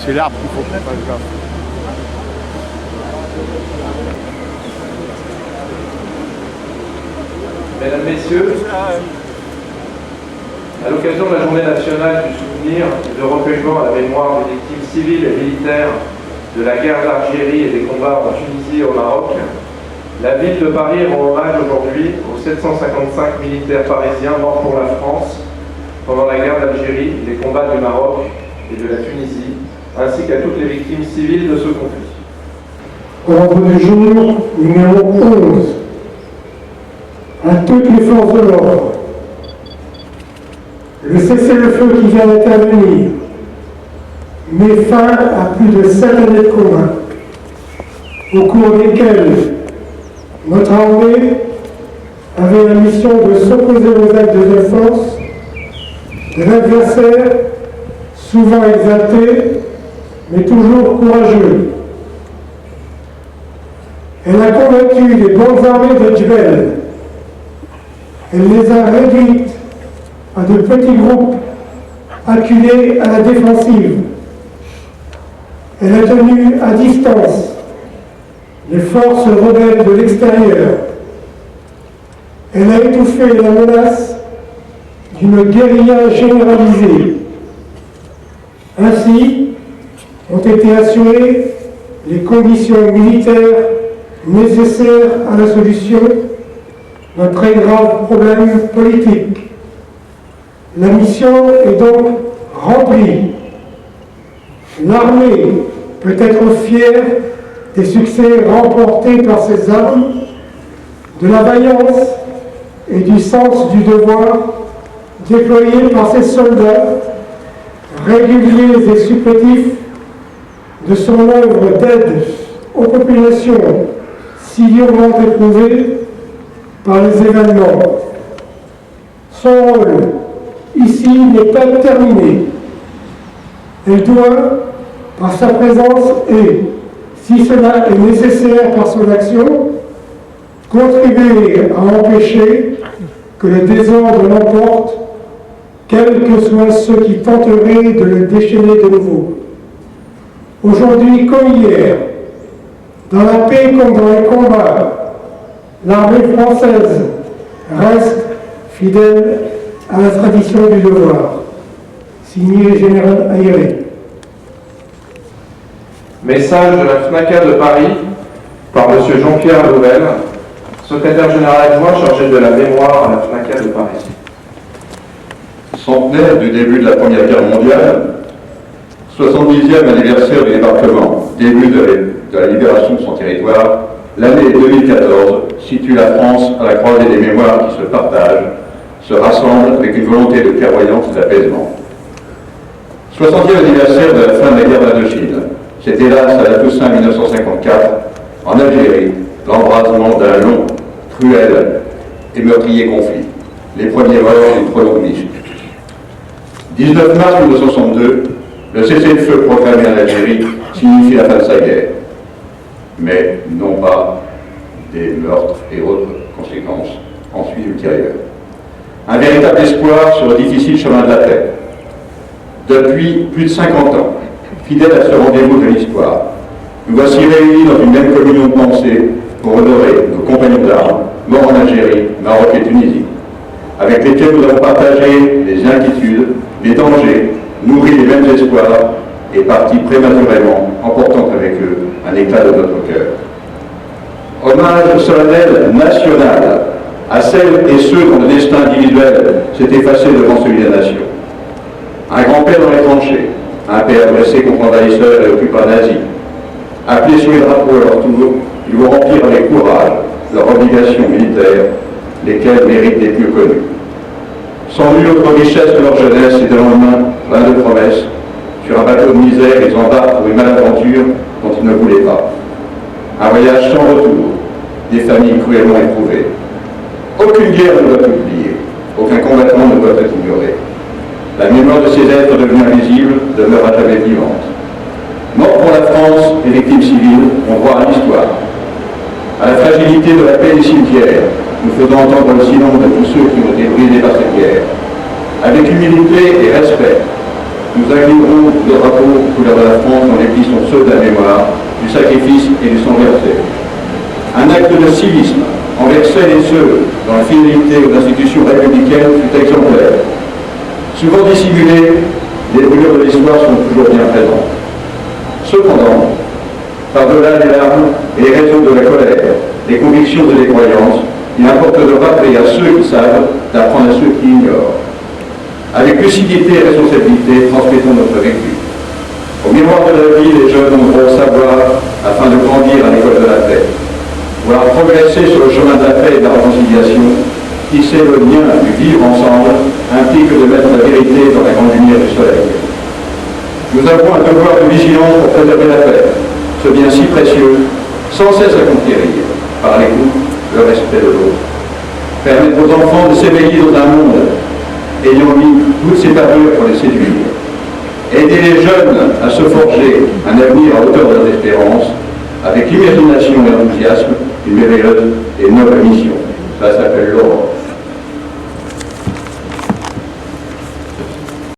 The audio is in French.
C'est l'arbre qu'il faut qu'on fasse gaffe. Mesdames, Messieurs, à l'occasion de la Journée nationale du souvenir et de recueillement à la mémoire des victimes civiles et militaires de la guerre d'Algérie et des combats en Tunisie et au Maroc, la ville de Paris rend hommage aujourd'hui aux 755 militaires parisiens morts pour la France pendant la guerre d'Algérie, les combats du Maroc et de la Tunisie, ainsi qu'à toutes les victimes civiles de ce conflit. Ordre du jour numéro 11. À toutes les forces de l'ordre, le cessez-le-feu qui vient d'intervenir met fin à plus de 7 années de combat, au cours desquelles notre armée avait la mission de s'opposer aux actes de défense de l'adversaire, souvent exalté, mais toujours courageux. Elle a combattu les bandes armées de Djebel. Elle les a réduites à de petits groupes acculés à la défensive. Elle a tenu à distance les forces rebelles de l'extérieur. Elle a étouffé la menace d'une guérilla généralisée. Ainsi ont été assurées les conditions militaires nécessaires à la solution d'un très grave problème politique. La mission est donc remplie. L'armée peut être fière des succès remportés par ses armes, de la vaillance et du sens du devoir déployés par ses soldats, réguliers et supplétifs de son œuvre d'aide aux populations si durement éprouvées par les événements. Son rôle ici n'est pas terminé. Elle doit, par sa présence et, si cela est nécessaire par son action, contribuer à empêcher que le désordre l'emporte, quels que soient ceux qui tenteraient de le déchaîner de nouveau. Aujourd'hui comme hier, dans la paix comme dans les combats, l'armée française reste fidèle à la tradition du devoir. Signé Général Aguirre. Message de la FNACA de Paris par M. Jean-Pierre Louvel, secrétaire général adjoint chargé de la mémoire à la FNACA de Paris. Centenaire du début de la Première Guerre mondiale, 70e anniversaire du débarquement, début de la libération de son territoire, l'année 2014 situe la France à la croisée des mémoires qui se partagent, se rassemblent avec une volonté de clairvoyance et d'apaisement. 60e anniversaire de la fin de la guerre d'Indochine. C'est hélas à la Toussaint 1954, en Algérie, l'embrasement d'un long, cruel et meurtrier conflit. Les premiers morts d'une prolongue niche. 19 mars 1962, le cessez-le-feu proclamé en Algérie signifie la fin de sa guerre, mais non pas des meurtres et autres conséquences ensuite ultérieures. Un véritable espoir sur le difficile chemin de la paix. Depuis plus de 50 ans, fidèles à ce rendez-vous de l'histoire, nous voici réunis dans une même communion de pensée pour honorer nos compagnons d'armes, morts en Algérie, Maroc et Tunisie, avec lesquels nous avons partagé les inquiétudes, les dangers, nourri les mêmes espoirs et partis prématurément, emportant avec eux un éclat de notre cœur. Hommage solennel national à celles et ceux dont le destin individuel s'est effacé devant celui de la nation. Un grand-père dans les tranchées, un père dressé contre envahisseurs et occupants nazis. Appelés sur les drapeaux à leur tour, ils vont remplir avec courage leurs obligations militaires, lesquelles méritent d'être mieux connues. Sans nulle autre richesse que leur jeunesse et de lendemain plein de promesses, Sur un bateau de misère, ils embarquent pour une malaventure dont ils ne voulaient pas. Un voyage sans retour, des familles cruellement éprouvées. Aucune guerre ne doit être oubliée, aucun combattant ne doit être ignoré. La mémoire de ces êtres devenus invisibles demeure à jamais vivante. Morts pour la France, les victimes civiles ont droit à l'histoire. À la fragilité de la paix des cimetières, nous faisons entendre le silence de tous ceux qui ont été brisés par cette guerre. Avec humilité et respect, nous inclinerons le drapeau couleur de la France dont les plis sont ceux de la mémoire, du sacrifice et du sang versé. Un acte de civisme envers celles et ceux dont la fidélité aux institutions républicaines fut exemplaire. Souvent dissimulées, les brûlures de l'histoire sont toujours bien présentes. Cependant, par-delà les larmes et les raisons de la colère, les convictions et les croyances, il importe de rappeler à ceux qui savent d'apprendre à ceux qui ignorent. Avec lucidité et responsabilité, transmettons notre vécu. Au miroir de la vie, les jeunes ont droit au savoir afin de grandir à l'école de la paix. Vouloir progresser sur le chemin de la paix et de la réconciliation, tisser le lien du vivre ensemble, implique de mettre la vérité dans la grande lumière du soleil. Nous avons un devoir de vigilance pour préserver la paix, ce bien si précieux, sans cesse à conquérir, par l'écoute, le respect de l'autre. Permettre aux enfants de s'éveiller dans un monde ayant mis toutes ses parures pour les séduire. Aider les jeunes à se forger un avenir à hauteur de leurs espérances, avec imagination et enthousiasme, une merveilleuse et noble mission. Ça s'appelle l'aurore.